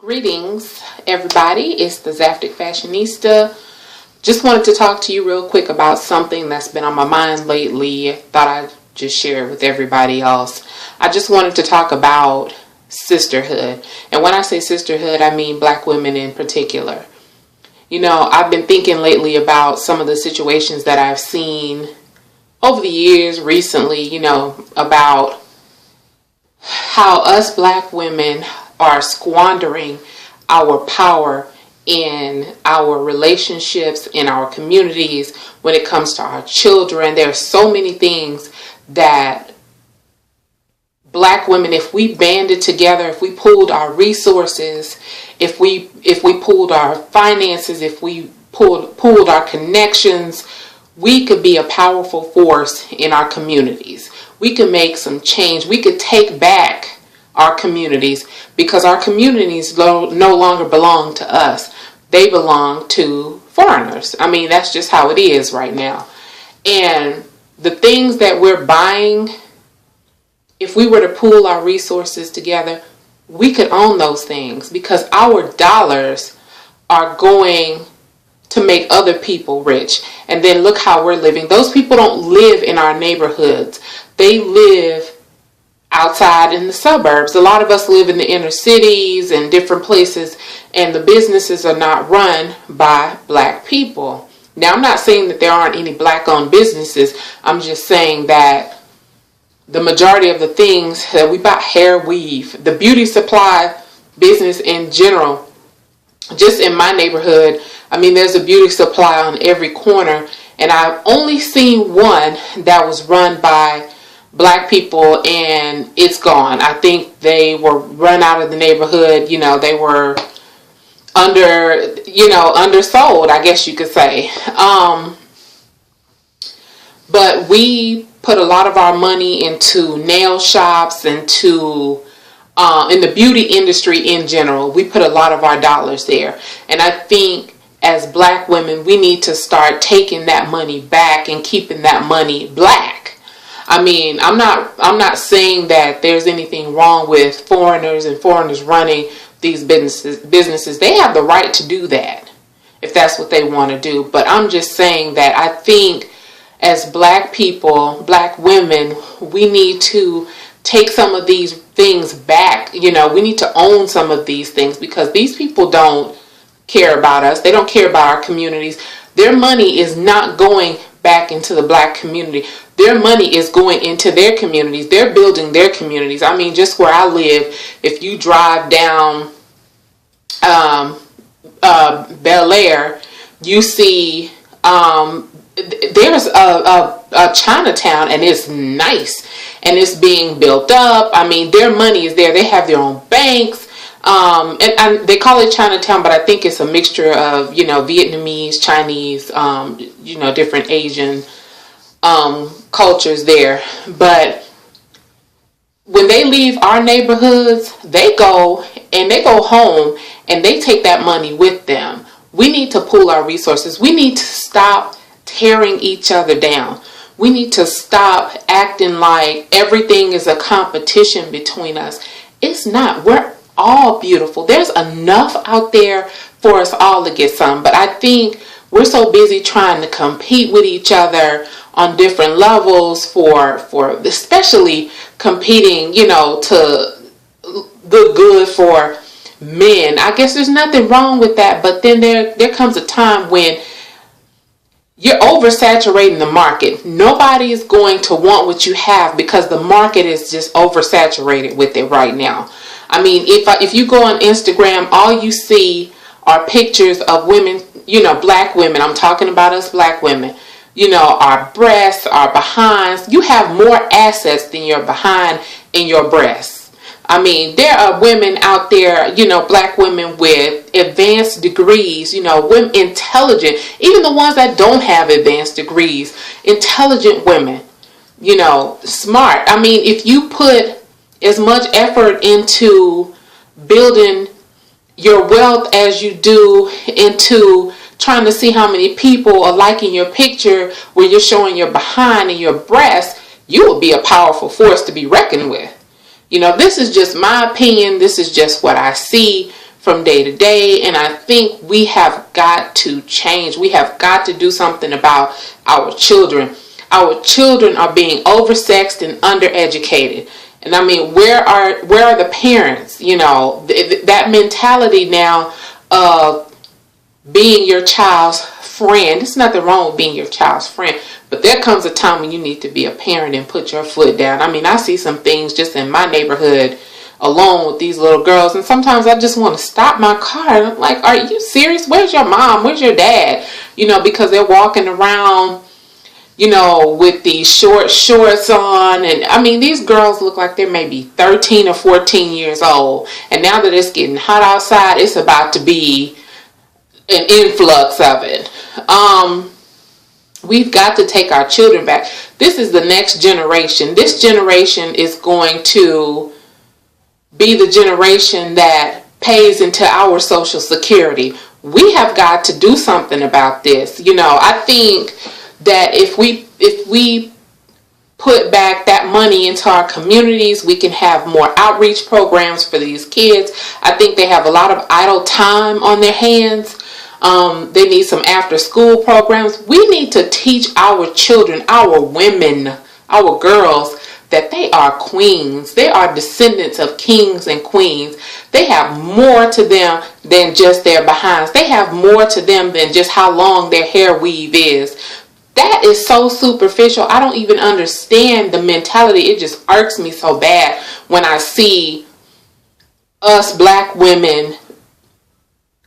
Greetings, everybody. It's the Zaftic Fashionista. Just wanted to talk to you real quick about something that's been on my mind lately. Thought I'd just share it with everybody else. I just wanted to talk about sisterhood. And when I say sisterhood, I mean black women in particular. You know, I've been thinking lately about some of the situations that I've seen over the years recently, about how us black women are squandering our power in our relationships, in our communities, when it comes to our children. There are so many things that black women, if we banded together, if we pooled our resources, if we pooled our finances, if we pooled our connections, we could be a powerful force in our communities. We could make some change. We could take back our communities, because our communities no longer belong to us. They belong to foreigners. I mean, that's just how it is right now. And the things that we're buying, if we were to pool our resources together, we could own those things, because our dollars are going to make other people rich. And then look how we're living. Those people don't live in our neighborhoods. They live outside in the suburbs. A lot of us live in the inner cities and different places, and the businesses are not run by black people. Now, I'm not saying that there aren't any black-owned businesses. I'm just saying that the majority of the things that we buy, hair, weave, the beauty supply business in general, just in my neighborhood, I mean, there's a beauty supply on every corner, and I've only seen one that was run by black people, and it's gone. I think they were run out of the neighborhood. They were undersold, I guess you could say. But we put a lot of our money into nail shops, into in the beauty industry in general. We put a lot of our dollars there, and I think as black women, we need to start taking that money back and keeping that money black. I mean, I'm not saying that there's anything wrong with foreigners and foreigners running these businesses. They have the right to do that if that's what they want to do. But I'm just saying that I think as black people, black women, we need to take some of these things back. We need to own some of these things, because these people don't care about us. They don't care about our communities. Their money is not going back into the black community. Their money is going into their communities. They're building their communities. I mean, just where I live, if you drive down Bel Air, you see there's a Chinatown, and it's nice, and it's being built up. I mean, their money is there. They have their own banks. And they call it Chinatown, but I think it's a mixture of, Vietnamese, Chinese, different Asian cultures there. But when they leave our neighborhoods, they go home, and they take that money with them. We need to pool our resources. We need to stop tearing each other down. We need to stop acting like everything is a competition between us. It's not. We're all beautiful. There's enough out there for us all to get some. But I think we're so busy trying to compete with each other on different levels for especially competing, to the good for men. I guess there's nothing wrong with that. But then there comes a time when you're oversaturating the market. Nobody is going to want what you have, because the market is just oversaturated with it right now. I mean, if you go on Instagram, all you see are pictures of women, black women. I'm talking about us black women. Our breasts, our behinds. You have more assets than your behind and your breasts. I mean, there are women out there, black women with advanced degrees, women intelligent, even the ones that don't have advanced degrees, intelligent women, smart. I mean, if you put as much effort into building your wealth as you do into trying to see how many people are liking your picture where you're showing your behind and your breast, you will be a powerful force to be reckoned with. This is just my opinion. This is just what I see from day to day. And I think we have got to change. We have got to do something about our children. Our children are being oversexed and undereducated. And I mean, where are the parents? You know, that mentality now of being your child's friend. There's nothing wrong with being your child's friend, but there comes a time when you need to be a parent and put your foot down. I mean, I see some things just in my neighborhood alone with these little girls, and sometimes I just want to stop my car and I'm like, are you serious? Where's your mom? Where's your dad? You know, because they're walking around, you know, with these short shorts on. And I mean, these girls look like they're maybe 13 or 14 years old. And now that it's getting hot outside, it's about to be an influx of it. We've got to take our children back. This is the next generation. This generation is going to be the generation that pays into our Social Security. We have got to do something about this. You know, I think that if we put back that money into our communities, we can have more outreach programs for these kids. I think they have a lot of idle time on their hands. They need some after school programs. We need to teach our children, our women, our girls, that they are queens. They are descendants of kings and queens. They have more to them than just their behinds. They have more to them than just how long their hair weave is. That is so superficial. I don't even understand the mentality. It just irks me so bad when I see us black women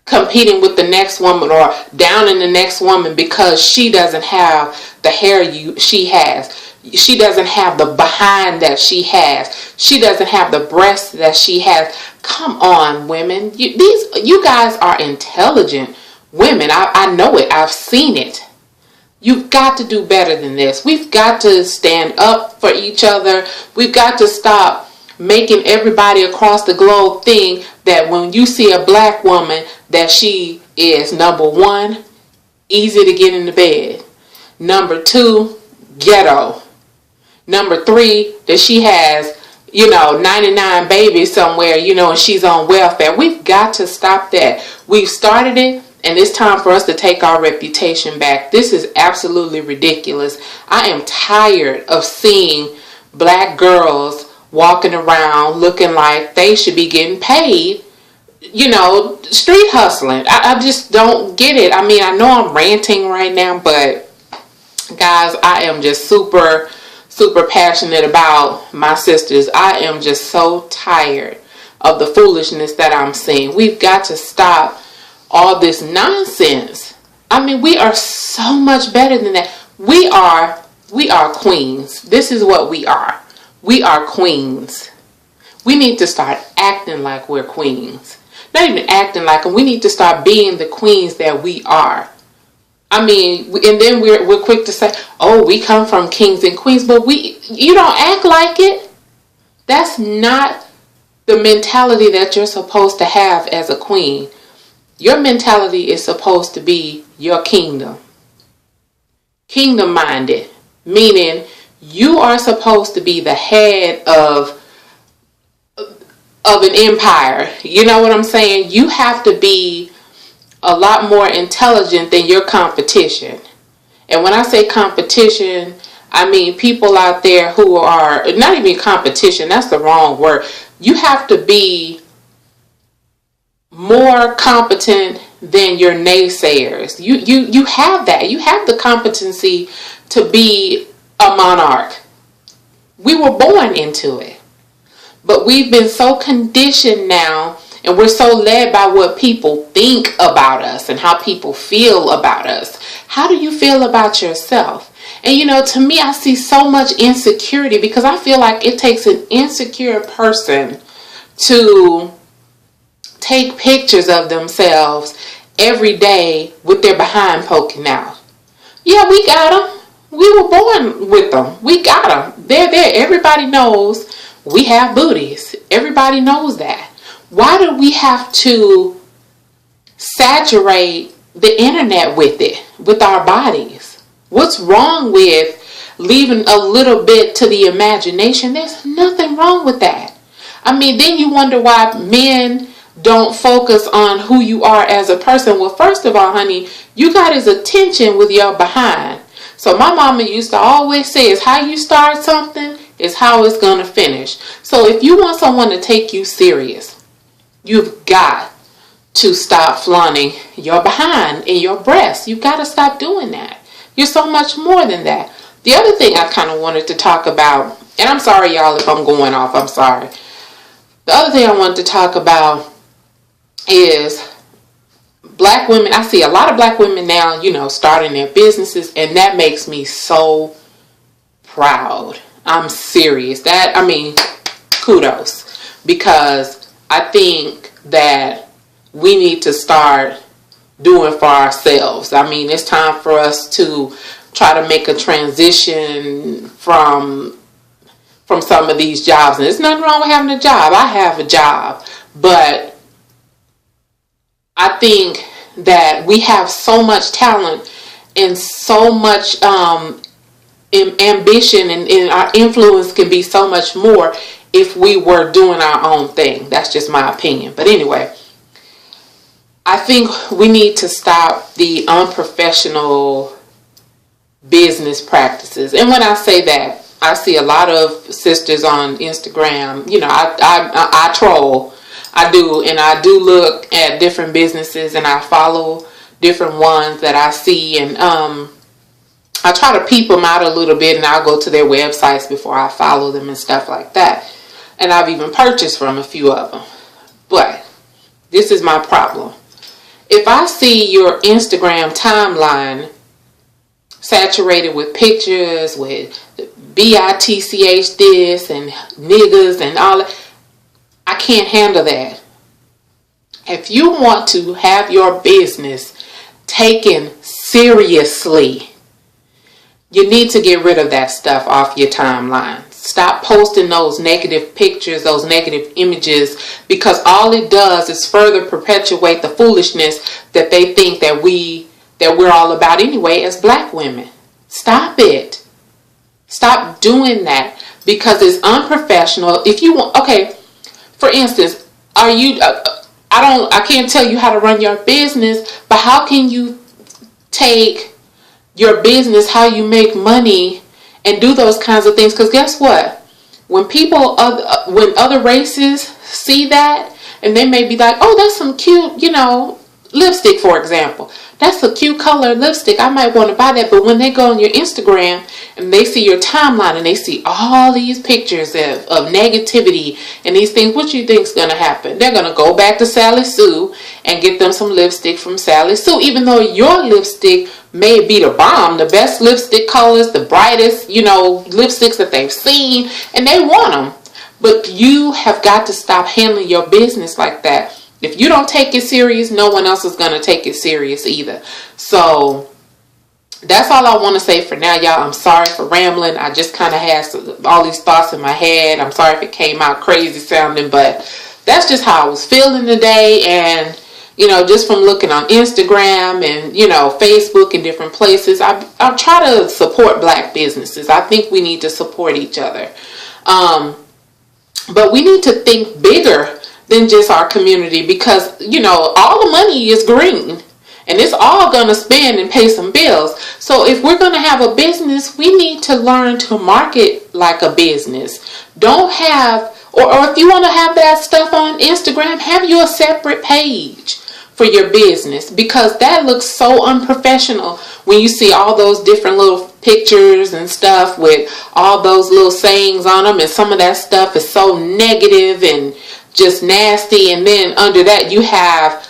competing with the next woman or downing the next woman because she doesn't have the hair she has. She doesn't have the behind that she has. She doesn't have the breasts that she has. Come on, women. You guys are intelligent women. I know it. I've seen it. You've got to do better than this. We've got to stand up for each other. We've got to stop making everybody across the globe think that when you see a black woman that she is, number one, easy to get into bed. Number two, ghetto. Number three, that she has, 99 babies somewhere, and she's on welfare. We've got to stop that. We've started it, and it's time for us to take our reputation back. This is absolutely ridiculous. I am tired of seeing black girls walking around looking like they should be getting paid, street hustling. I just don't get it. I mean, I know I'm ranting right now, but guys, I am just super passionate about my sisters. I am just so tired of the foolishness that I'm seeing. We've got to stop all this nonsense. I mean, we are so much better than that. We are queens. This is what we are. We are queens. We need to start acting like we're queens. Not even acting like them. We need to start being the queens that we are. I mean, and then we're quick to say, oh, we come from kings and queens, but you don't act like it. That's not the mentality that you're supposed to have as a queen. Your mentality is supposed to be your kingdom. Kingdom minded, meaning you are supposed to be the head of an empire. You know what I'm saying? You have to be a lot more intelligent than your competition. And when I say competition, I mean people out there who are not even competition. That's the wrong word. You have to be more competent than your naysayers. You have that. You have the competency to be a monarch. We were born into it. But we've been so conditioned now, and we're so led by what people think about us and how people feel about us. How do you feel about yourself? And to me, I see so much insecurity because I feel like it takes an insecure person to take pictures of themselves every day with their behind poking out. Yeah, we got them. We were born with them. We got them. They're there. Everybody knows we have booties. Everybody knows that. Why do we have to saturate the internet with it, with our bodies? What's wrong with leaving a little bit to the imagination? There's nothing wrong with that. I mean, then you wonder why men don't focus on who you are as a person. Well, first of all, honey, you got his attention with your behind. So my mama used to always say, is how you start something is how it's going to finish. So if you want someone to take you serious, you've got to stop flaunting your behind and your breasts. You've got to stop doing that. You're so much more than that. The other thing I kind of wanted to talk about, and I'm sorry, y'all, if I'm going off, I'm sorry. The other thing I wanted to talk about is black women. I see a lot of black women now, starting their businesses, and that makes me so proud. I'm serious. Kudos. Because I think that we need to start doing for ourselves. It's time for us to try to make a transition from some of these jobs. And there's nothing wrong with having a job. I have a job. But I think that we have so much talent and so much ambition, and our influence can be so much more if we were doing our own thing. That's just my opinion. But anyway, I think we need to stop the unprofessional business practices. And when I say that, I see a lot of sisters on Instagram. I troll. I do, and I do look at different businesses, and I follow different ones that I see, and I try to peep them out a little bit, and I'll go to their websites before I follow them and stuff like that. And I've even purchased from a few of them. But this is my problem. If I see your Instagram timeline saturated with pictures with bitch this and niggas and all that, I can't handle that. If you want to have your business taken seriously, you need to get rid of that stuff off your timeline. Stop posting those negative pictures, those negative images, because all it does is further perpetuate the foolishness that they think that we're all about anyway as black women. Stop it. Stop doing that, because it's unprofessional. If you want, okay, for instance, I can't tell you how to run your business, but how can you take your business, how you make money, and do those kinds of things? Because guess what? When other races see that, and they may be like, oh, that's some cute, lipstick, for example. That's a cute color lipstick. I might want to buy that. But when they go on your Instagram and they see your timeline and they see all these pictures of negativity and these things, what do you think is going to happen? They're going to go back to Sally Sue and get them some lipstick from Sally Sue, even though your lipstick may be the bomb, the best lipstick colors, the brightest, lipsticks that they've seen, and they want them. But you have got to stop handling your business like that. If you don't take it serious, no one else is going to take it serious either. So that's all I want to say for now, y'all. I'm sorry for rambling. I just kind of had all these thoughts in my head. I'm sorry if it came out crazy sounding, but that's just how I was feeling today. And, just from looking on Instagram and, Facebook and different places, I try to support black businesses. I think we need to support each other. But we need to think bigger than just our community, because all the money is green and it's all going to spend and pay some bills. So if we're going to have a business, we need to learn to market like a business. Don't have, or if you want to have that stuff on Instagram, have you a separate page for your business, because that looks so unprofessional when you see all those different little pictures and stuff with all those little sayings on them, and some of that stuff is so negative and just nasty. And then under that you have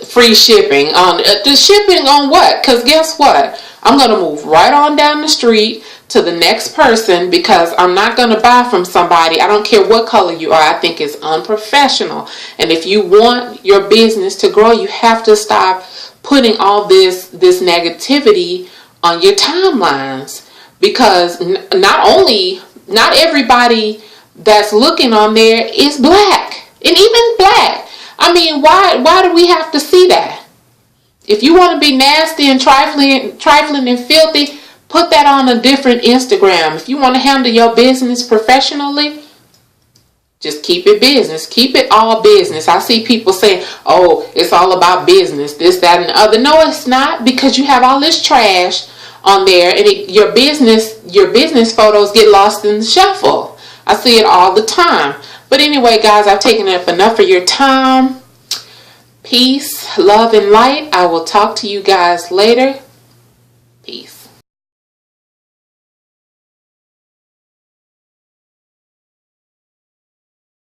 free shipping on the shipping on what? Because guess what? I'm going to move right on down the street to the next person, because I'm not going to buy from somebody. I don't care what color you are. I think it's unprofessional. And if you want your business to grow, you have to stop putting all this negativity on your timelines, because not everybody that's looking on there is black, and even black. Why do we have to see that? If you want to be nasty and trifling and filthy, put that on a different Instagram. If you want to handle your business professionally, Just keep it business. Keep it all business. I see people saying, oh, it's all about business, this, that, and the other. No, it's not, because you have all this trash on there, and your business photos get lost in the shuffle. I see it all the time. But anyway, guys, I've taken up enough of your time. Peace, love, and light. I will talk to you guys later.